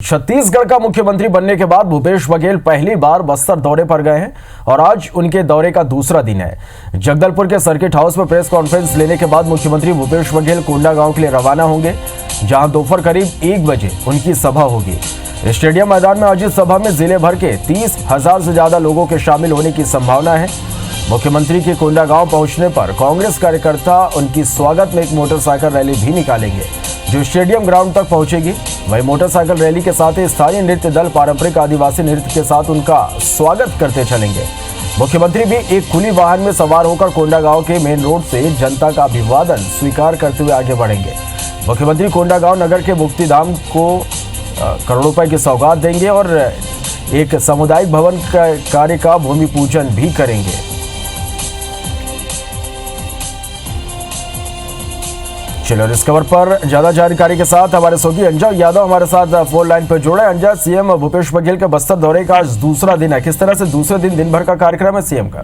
छत्तीसगढ़ का मुख्यमंत्री बनने के बाद भूपेश बघेल पहली बार बस्तर दौरे पर गए हैं और आज उनके दौरे का दूसरा दिन है। जगदलपुर के सर्किट हाउस में प्रेस कॉन्फ्रेंस लेने के बाद मुख्यमंत्री भूपेश बघेल कोंडागांव के लिए रवाना होंगे, जहां दोपहर करीब 1 बजे उनकी सभा होगी। स्टेडियम मैदान में आयोजित सभा में जिले भर के 30,000 से ज्यादा लोगों के शामिल होने की संभावना है। मुख्यमंत्री के कोंडागांव पहुंचने पर कांग्रेस कार्यकर्ता उनकी स्वागत में एक मोटरसाइकिल रैली भी निकालेंगे, जो स्टेडियम ग्राउंड तक पहुंचेगी। वहीं मोटरसाइकिल रैली के साथ ही स्थानीय नृत्य दल पारंपरिक आदिवासी नृत्य के साथ उनका स्वागत करते चलेंगे। मुख्यमंत्री भी एक खुली वाहन में सवार होकर कोंडागांव के मेन रोड से जनता का अभिवादन स्वीकार करते हुए आगे बढ़ेंगे। मुख्यमंत्री कोंडागांव नगर के मुक्तिधाम को करोड़ों रुपए की सौगात देंगे और एक सामुदायिक भवन कार्य का भूमि पूजन भी करेंगे। चलो, इस खबर पर ज्यादा जानकारी के साथ हमारे सहयोगी अंजा यादव हमारे साथ फोन लाइन पर जुड़े। अंजा, सीएम भूपेश बघेल के बस्तर दौरे का आज दूसरा दिन है, किस तरह से दूसरे दिन भर का कार्यक्रम है सीएम का?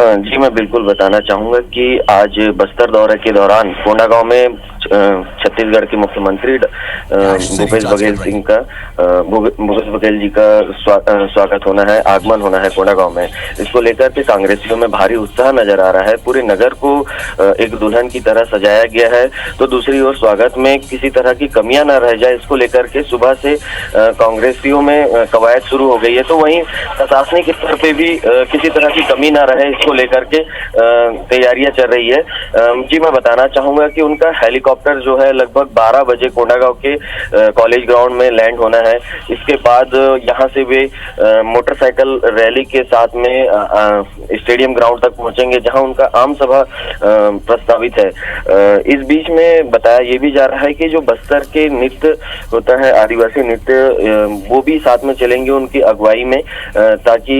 जी, मैं बिल्कुल बताना चाहूंगा कि आज बस्तर दौरे के दौरान कोंडागांव में छत्तीसगढ़ के मुख्यमंत्री भूपेश बघेल जी का स्वागत होना है, आगमन होना है कोंडागांव में। इसको लेकर के कांग्रेसियों में भारी उत्साह नजर आ रहा है। पूरे नगर को एक दुल्हन की तरह सजाया गया है। तो दूसरी ओर स्वागत में किसी तरह की कमियां न रह जाए, इसको लेकर के सुबह से कांग्रेसियों में कवायद शुरू हो गई है। तो वहीं प्रशासनिक स्तर पे भी किसी तरह की कमी न रहे, इसको लेकर के तैयारियां चल रही है। जी, मैं बताना चाहूंगा कि उनका हेलीकॉप्टर जो है लगभग 12 बजे कोंडागांव के कॉलेज ग्राउंड में लैंड होना है। इसके बाद यहां से वे मोटरसाइकिल रैली के साथ में स्टेडियम ग्राउंड तक पहुंचेंगे, जहां उनका आम सभा प्रस्तावित है। इस बीच में बताया ये भी जा रहा है कि जो बस्तर के नृत्य होता है, आदिवासी नृत्य, वो भी साथ में चलेंगे उनकी अगुवाई में, ताकि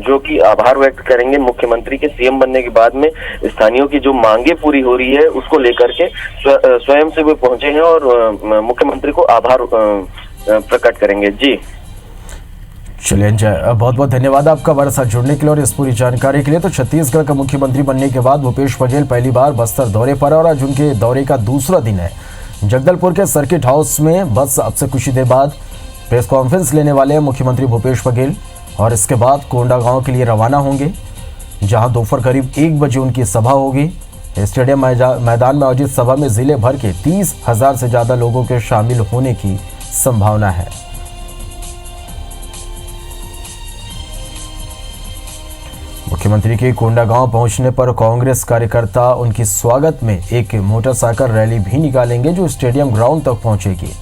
जो कि आभार व्यक्त करेंगे मुख्यमंत्री के सीएम बनने के बाद में स्थानीयों की जो मांगे पूरी हो रही है उसको लेकर के स्वयं से वे पहुंचे हैं और मुख्यमंत्री को आभार प्रकट करेंगे। जी चलिए, बहुत बहुत धन्यवाद आपका हमारे साथ जुड़ने के लिए और इस पूरी जानकारी के लिए। तो छत्तीसगढ़ का मुख्यमंत्री बनने के बाद भूपेश बघेल पहली बार बस्तर दौरे पर और आज उनके दौरे का दूसरा दिन है। जगदलपुर के सर्किट हाउस में बस अब से कुछ ही देर बाद प्रेस कॉन्फ्रेंस लेने वाले हैं मुख्यमंत्री भूपेश बघेल और इसके बाद कोंडागांव के लिए रवाना होंगे, जहां दोपहर करीब 1 बजे उनकी सभा होगी। स्टेडियम मैदान में आयोजित सभा में जिले भर के 30,000 से ज्यादा लोगों के शामिल होने की संभावना है। मुख्यमंत्री के कोंडागांव पहुंचने पर कांग्रेस कार्यकर्ता उनकी स्वागत में एक मोटरसाइकिल रैली भी निकालेंगे, जो स्टेडियम ग्राउंड तक पहुंचेगी।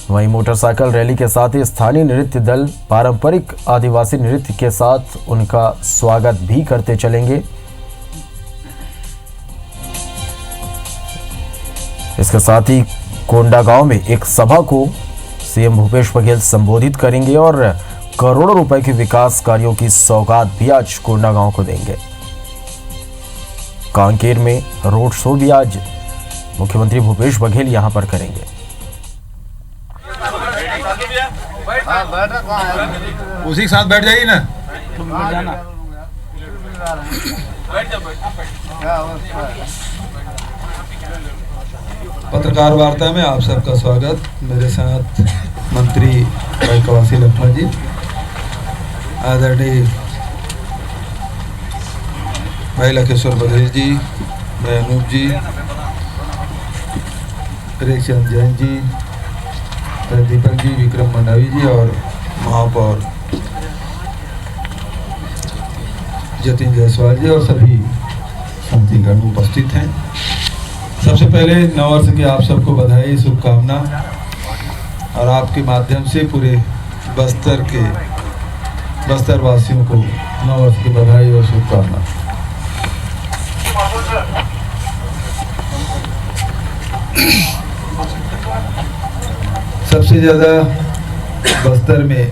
वहीं मोटरसाइकिल रैली के साथ ही स्थानीय नृत्य दल पारंपरिक आदिवासी नृत्य के साथ उनका स्वागत भी करते चलेंगे। इसके साथ ही कोंडागांव में एक सभा को सीएम भूपेश बघेल संबोधित करेंगे और करोड़ों रुपए के विकास कार्यों की सौगात भी आज कोंडागांव को देंगे। कांकेर में रोड शो भी आज मुख्यमंत्री भूपेश बघेल यहां पर करेंगे। उसी के साथ बैठ जाइए ना। पत्रकार वार्ता में आप सबका स्वागत। मेरे साथ मंत्री कवासी लखमा जी, आदरणीय भाई लखेश्वर बघेल जी, भाई अनूप जी, प्रेमचंद जैन जी, दीपक जी, विक्रम मंडावी जी और महापौर जतिन जायसवाल जी और सभी संगीगण उपस्थित हैं। सबसे पहले नववर्ष की आप सबको बधाई, शुभकामना और आपके माध्यम से पूरे बस्तर वासियों को नववर्ष की बधाई और शुभकामना। सबसे ज़्यादा बस्तर में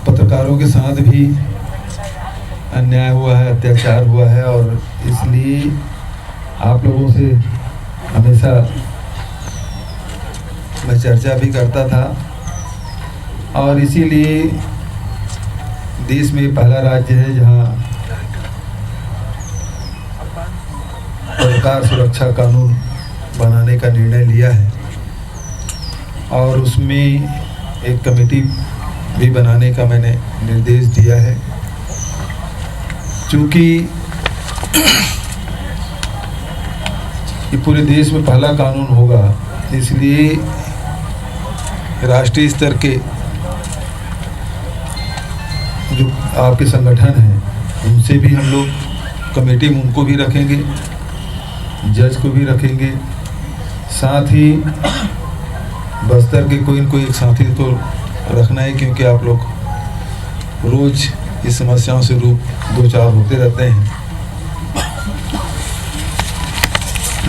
पत्रकारों के साथ भी अन्याय हुआ है, अत्याचार हुआ है और इसलिए आप लोगों से हमेशा मैं चर्चा भी करता था और इसीलिए देश में पहला राज्य है जहां पत्रकार सुरक्षा कानून बनाने का निर्णय लिया है और उसमें एक कमेटी भी बनाने का मैंने निर्देश दिया है। चूँकि ये पूरे देश में पहला कानून होगा, इसलिए राष्ट्रीय स्तर के जो आपके संगठन हैं उनसे भी हम लोग कमेटी में उनको भी रखेंगे, जज को भी रखेंगे, साथ ही बस्तर के कोई न कोई एक साथी तो रखना है, क्योंकि आप लोग रोज इस समस्याओं से रूप दो चार होते रहते हैं।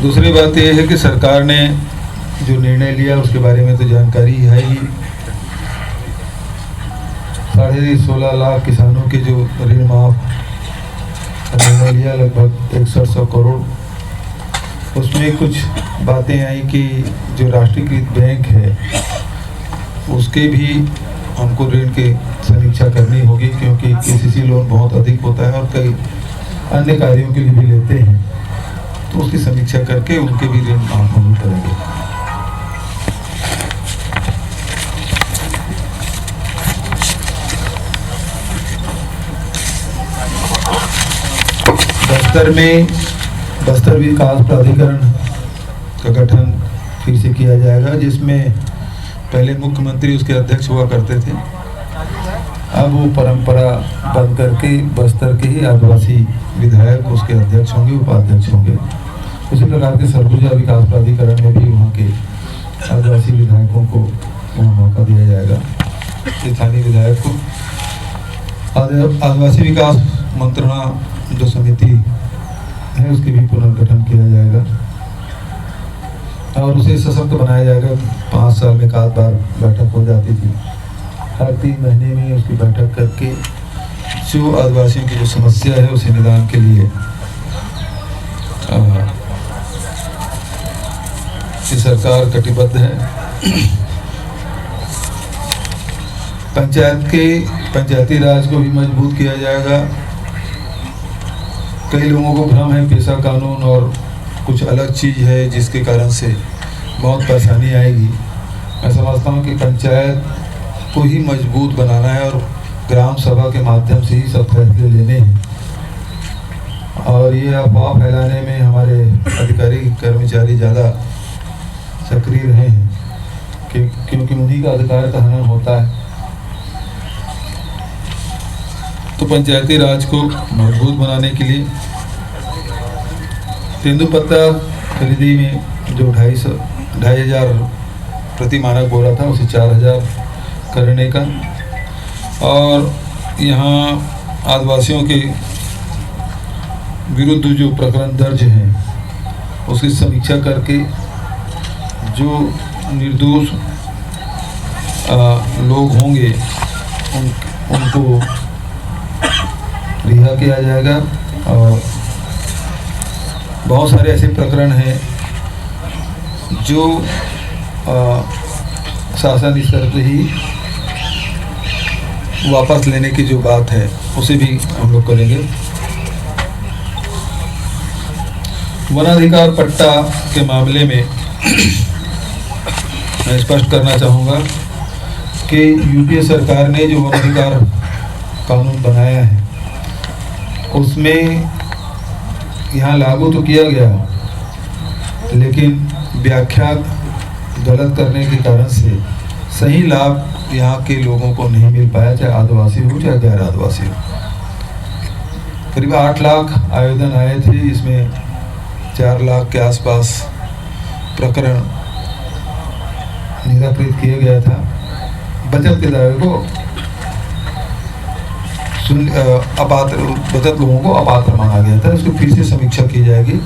दूसरी बात यह है कि सरकार ने जो निर्णय लिया उसके बारे में तो जानकारी है ही। 16.5 लाख किसानों के जो ऋण माफ निर्णय लिया, लगभग 6100 करोड़। उसमें कुछ बातें आई कि जो राष्ट्रीयकृत बैंक है उसके भी हमको ऋण की समीक्षा करनी होगी, क्योंकि केसीसी लोन बहुत अधिक होता है और कई अन्य कार्यों के लिए भी लेते हैं, तो उसकी समीक्षा करके उनके भी ऋण माफ मंजूर करेंगे। बस्तर विकास प्राधिकरण का गठन फिर से किया जाएगा, जिसमें पहले मुख्यमंत्री उसके अध्यक्ष हुआ करते थे। अब वो परंपरा बंद करके बस्तर के ही आदिवासी विधायक उसके अध्यक्ष होंगे, उपाध्यक्ष होंगे। उसी प्रकार के सरगुजा विकास प्राधिकरण में भी वहाँ के आदिवासी विधायकों को वहाँ मौका दिया जाएगा, स्थानीय विधायक को। आदिवासी विकास मंत्रणा जो समिति है उसकी भी पुनर्गठन किया जाएगा और उसे सशक्त बनाया जाएगा। 5 साल में एक आध बार बैठक हो जाती थी, हर 3 महीने में उसकी बैठक करके जो आदिवासियों की जो समस्या है उसे निदान के लिए सरकार कटिबद्ध है। पंचायती राज को भी मजबूत किया जाएगा। कई लोगों को भ्रम है पेशा कानून और कुछ अलग चीज़ है, जिसके कारण से बहुत परेशानी आएगी। मैं समझता हूँ कि पंचायत को ही मजबूत बनाना है और ग्राम सभा के माध्यम से ही सब फैसले लेने हैं। और ये अफवाह फैलाने में हमारे अधिकारी कर्मचारी ज़्यादा सक्रिय रहे हैं, क्योंकि उन्हीं का अधिकार का हनन होता है। तो पंचायती राज को मजबूत बनाने के लिए तेंदुपत्ता खरीदी में जो 2,500 प्रति मानक बोरा था उसे 4,000 करने का, और यहाँ आदिवासियों के विरुद्ध जो प्रकरण दर्ज हैं उसकी समीक्षा करके जो निर्दोष लोग होंगे उनको रिहा किया जाएगा। और बहुत सारे ऐसे प्रकरण हैं जो शासन स्तर पे ही वापस लेने की जो बात है उसे भी हम लोग करेंगे। वनाधिकार पट्टा के मामले में मैं स्पष्ट करना चाहूँगा कि यूपीए सरकार ने जो वनाधिकार कानून बनाया है उसमें यहाँ लागू तो किया गया, लेकिन व्याख्या गलत करने के कारण से सही लाभ यहाँ के लोगों को नहीं मिल पाया, चाहे आदिवासी हो चाहे गैर आदिवासी हो। करीब 8 लाख आवेदन आए थे, इसमें 4 लाख के आसपास प्रकरण निराकृत किया गया था। बचत के दावे को अपात्र बचत लोगों को अपात्र माना गया था, उसकी फिर से समीक्षा की जाएगी।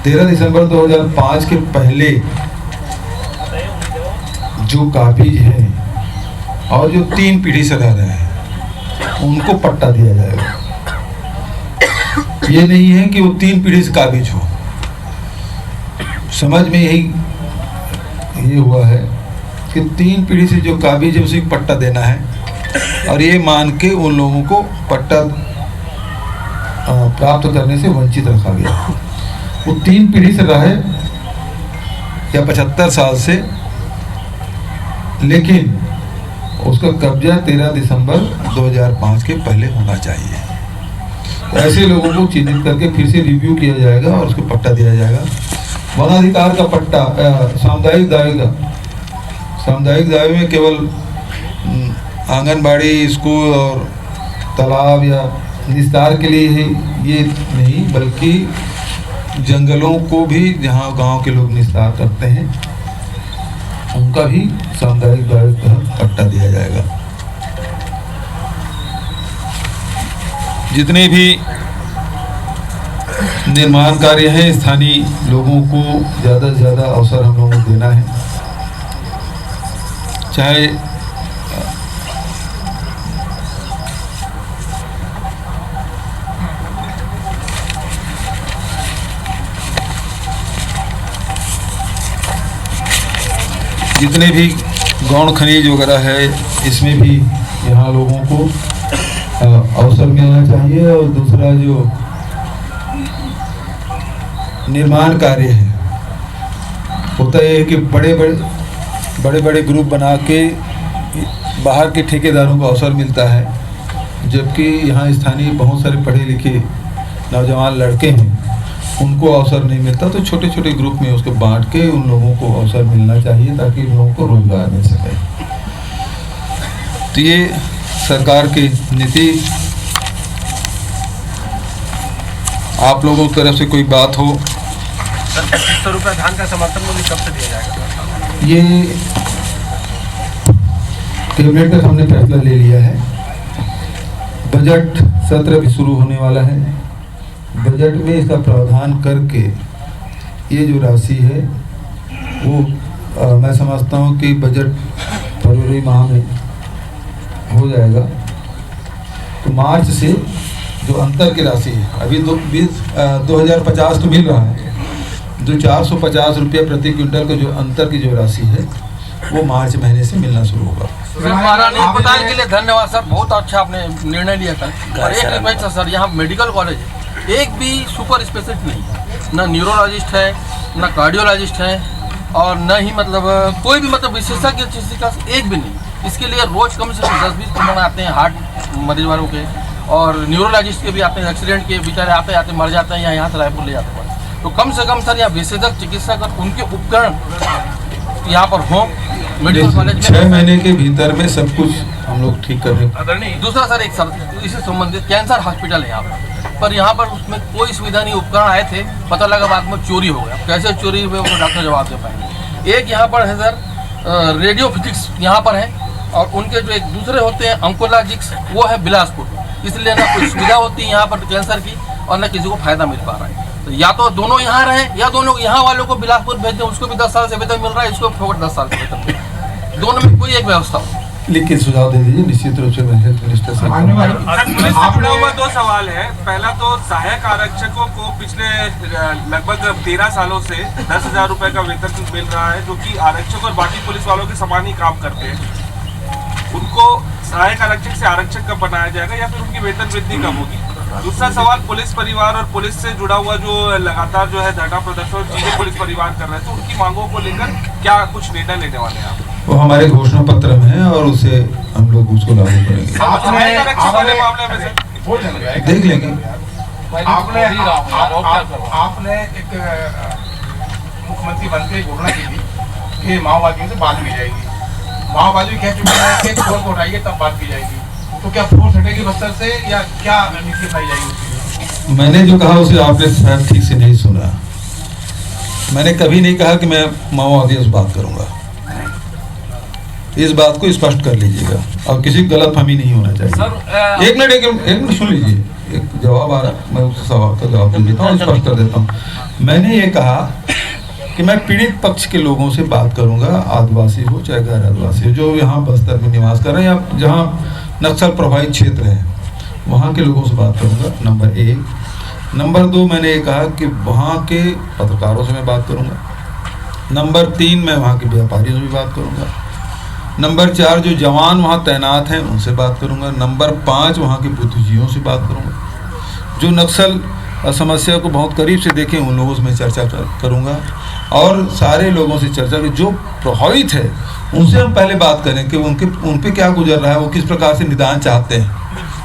13 दिसंबर 2005 के पहले जो काबिज हैं और जो 3 पीढ़ी से रह रहे हैं उनको पट्टा दिया जाएगा। ये नहीं है कि वो 3 पीढ़ी से काबिज हो। समझ में ये हुआ है कि 3 पीढ़ी से जो काबिज है उसे पट्टा देना है, और ये मान के उन लोगों को पट्टा प्राप्त करने से वंचित रखा गया। वो 3 पीढ़ी से रहा है या 75 साल से, लेकिन उसका कब्जा 13 दिसंबर 2005 के पहले होना चाहिए। तो ऐसे लोगों को चिन्हित करके फिर से रिव्यू किया जाएगा और उसको पट्टा दिया जाएगा। वनाधिकार का पट्टा सामुदायिक दावे में केवल आंगनबाड़ी, स्कूल और तालाब या निस्तार के लिए ही ये नहीं, बल्कि जंगलों को भी जहाँ गांव के लोग निस्तार करते हैं उनका भी सामुदायिक दावे का पट्टा दिया जाएगा। जितने भी निर्माण कार्य हैं, स्थानीय लोगों को ज़्यादा से ज़्यादा अवसर हम लोगों को देना है। चाहे जितने भी गौण खनिज वगैरह है, इसमें भी यहाँ लोगों को अवसर मिलना चाहिए। और दूसरा जो निर्माण कार्य है, होता है कि बड़े बड़े ग्रुप बना के बाहर के ठेकेदारों को अवसर मिलता है, जबकि यहाँ स्थानीय बहुत सारे पढ़े लिखे नौजवान लड़के हैं, उनको अवसर नहीं मिलता। तो छोटे छोटे ग्रुप में उसको बांट के उन लोगों को अवसर मिलना चाहिए ताकि उन लोगों को रोजगार मिल सके। तो ये सरकार की नीति। आप लोगों की तरफ से कोई बात हो? सर 2500 रुपये धान का समर्थन मूल्य कब से दिया जाएगा? ये कैबिनेट में हमने फैसला ले लिया है। बजट सत्र भी शुरू होने वाला है। बजट में इसका प्रावधान करके ये जो राशि है वो मैं समझता हूँ कि बजट फरवरी माह में हो जाएगा। तो मार्च से जो अंतर की राशि है, अभी 2050 तो मिल रहा है, जो 450 रुपये प्रति क्विंटल का जो अंतर की जो राशि है वो मार्च महीने से मिलना शुरू होगा। अस्पताल के लिए धन्यवाद सर, बहुत अच्छा आपने निर्णय लिया था। और एक रिक्वेस्ट है सर, यहाँ मेडिकल कॉलेज है, एक भी सुपर स्पेशलिस्ट नहीं है, ना न्यूरोलॉजिस्ट है, ना कार्डियोलॉजिस्ट है, और न ही मतलब कोई भी मतलब विशेषज्ञ चिकित्सक एक भी नहीं। इसके लिए रोज कम से कम 10-20 प्रमाण आते हैं हार्ट मरीज वालों के, और न्यूरोलॉजिस्ट के भी आते हैं। एक्सीडेंट के बेचारे आते आते मर जाते हैं, यहाँ से रायपुर ले जाते हैं। तो कम से कम सर यहाँ विशेषज्ञ चिकित्सक और उनके उपकरण यहाँ पर हों मेडिकल कॉलेज में। 6 महीने के भीतर में सब कुछ हम लोग ठीक कर रहे हैं। दूसरा सर, एक सर इससे संबंधित कैंसर हॉस्पिटल है यहाँ पर यहाँ पर उसमें कोई सुविधा नहीं। उपकरण आए थे, पता लगा बाद में चोरी हो गया। कैसे चोरी हुए वो डॉक्टर जवाब दे पाएंगे। एक यहाँ पर है सर रेडियो फिजिक्स यहाँ पर है, और उनके जो एक दूसरे होते हैं ऑन्कोलॉजिक्स वो है बिलासपुर। इसलिए ना कोई सुविधा होती है यहाँ पर कैंसर की, और न किसी को फायदा मिल पा रहा है। तो या तो दोनों यहाँ रहे, या दोनों यहाँ वालों को बिलासपुर भेज दें, उसको भी 10 साल से वेतन मिल रहा है, इसको फोकट 10 साल से वेतन मिल रहा है। दोनों में कोई एक व्यवस्था हो। लिखित सुझाव दे दीजिए, निश्चित रूप से मैं हेल्थ मिनिस्टर से। जुड़ा हुआ 2 सवाल है। पहला तो सहायक आरक्षकों को पिछले लगभग 13 सालों से 10,000 रुपए का वेतन मिल रहा है, जो कि आरक्षक और बाकी पुलिस वालों के समान ही काम करते हैं। उनको सहायक आरक्षक से आरक्षक कब बनाया जाएगा, या फिर उनकी वेतन वृद्धि कब होगी? दूसरा सवाल, पुलिस परिवार और पुलिस से जुड़ा हुआ जो लगातार जो है धरना प्रदर्शन और चीजें पुलिस परिवार कर रहे हैं, तो उनकी मांगों को लेकर क्या कुछ निर्णय लेने वाले हैं आप? वो हमारे घोषणा पत्र में है और उसे हम लोग उसको लागू करेंगे। सहायक आरक्षक वाले मामले में सर देख लेंगे। आपने एक मुख्यमंत्री बनते ही घोषणा की थी कि माओवादियों से बात की जाएगी। माओवादी कह चुके हैं कि फोर्स को उठाइए तब बात की जाएगी। तो क्या फोर्स हटेगी बस्तर से, या क्या रणनीति अपनाई जाएगी उसके लिए? मैंने जो कहा उसे आपने शायद ठीक से नहीं सुना। मैंने कभी नहीं कहा कि मैं माओवादियों से बात करूंगा। इस बात को स्पष्ट कर लीजिएगा, और किसी गलतफहमी नहीं होना चाहिए। एक मिनट सुन लीजिए, एक जवाब आ रहा, मैं उस सवाल का जवाब दे देता हूँ, स्पष्ट कर देता हूँ। मैंने ये कहा कि मैं पीड़ित पक्ष के लोगों से बात करूंगा, आदिवासी हो चाहे गैर आदिवासी हो, जो यहाँ बस्तर में निवास कर रहे हैं या जहाँ नक्सल प्रभावित क्षेत्र है, वहाँ के लोगों से बात करूंगा, नंबर 1। नंबर 2, मैंने ये कहा कि वहाँ के पत्रकारों से मैं बात करूंगा। नंबर 3, मैं वहाँ के व्यापारियों से भी बात करूंगा। नंबर 4, जो जवान वहाँ तैनात हैं उनसे बात करूंगा। नंबर 5, वहाँ के बुद्धिजीवियों से बात करूंगा। जो नक्सल समस्या को बहुत करीब से देखें उन लोगों से मैं चर्चा करूँगा और सारे लोगों से चर्चा कर जो प्रभावित है उनसे हम पहले बात करें कि उन पे क्या गुजर रहा है, वो किस प्रकार से निदान चाहते हैं,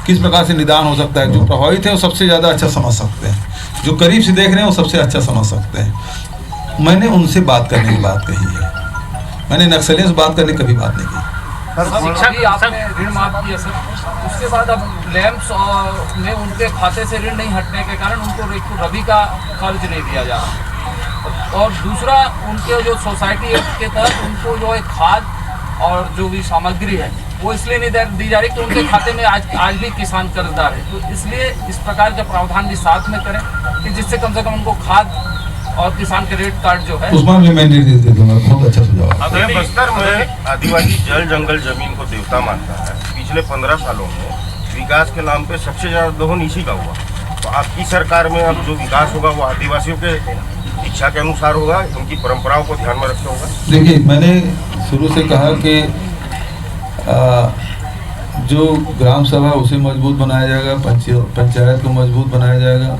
किस प्रकार से निदान हो सकता है। जो प्रभावित है वो सबसे ज़्यादा अच्छा समझ सकते हैं, जो करीब से देख रहे हैं वो सबसे अच्छा समझ सकते हैं। मैंने उनसे बात करने की बात कही है, मैंने नक्सलियों से बात करने की कभी बात नहीं की। अभी आपने ऋण माफ किया सर, उसके बाद अब लैंप्स में उनके खाते से ऋण नहीं हटने के कारण उनको रबी का कर्ज नहीं दिया जा रहा, और दूसरा उनके जो सोसाइटी एक्ट के तहत उनको जो एक खाद और जो भी सामग्री है वो इसलिए नहीं दी जा रही कि उनके खाते में आज भी किसान कर्जदार है। तो इसलिए इस प्रकार का प्रावधान भी साथ में करें कि जिससे कम से कम उनको खाद और किसान क्रेडिट कार्ड जो है उस मामले में निर्देश दे दूंगा। बहुत अच्छा सुझाव। अब बस्तर में आदिवासी जल जंगल जमीन को देवता मानता है। पिछले 15 सालों में विकास के नाम पे सबसे ज़्यादा दोहन इसी का हुआ। तो आपकी सरकार में अब जो विकास होगा वो आदिवासियों के इच्छा के अनुसार होगा, उनकी परंपराओं को ध्यान में रखते होगा। देखिए, मैंने शुरू से कहा कि जो ग्राम सभा उसे मजबूत बनाया जाएगा, पंचायत को मजबूत बनाया जाएगा,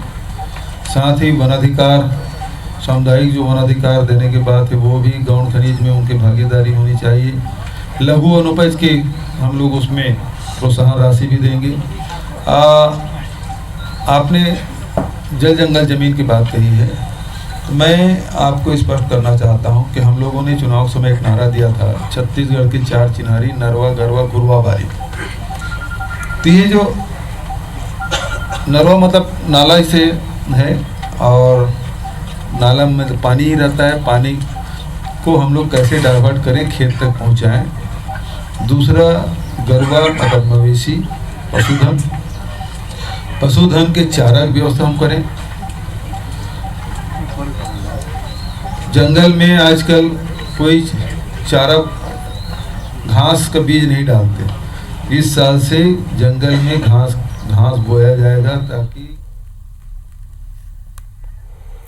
साथ ही वनाधिकार सामुदायिक जो वनाधिकार देने की बात है वो भी गौण खनिज में उनकी भागीदारी होनी चाहिए। लघु अनुपज के हम लोग उसमें प्रोत्साहन राशि भी देंगे। आपने जल जंगल जमीन की बात कही है, तो मैं आपको स्पष्ट करना चाहता हूं कि हम लोगों ने चुनाव समय एक नारा दिया था, छत्तीसगढ़ की 4 चिन्हारी नरवा गरवा गुरवा बारी। तो ये जो नरवा मतलब नाला से है और नाला में तो पानी ही रहता है, पानी को हम लोग कैसे डाइवर्ट करें, खेत तक पहुंचाएं। दूसरा गरवा मतलब मवेशी पशुधन के चारा की व्यवस्था हम करें। जंगल में आजकल कोई चारा घास का बीज नहीं डालते। इस साल से जंगल में घास बोया जाएगा ताकि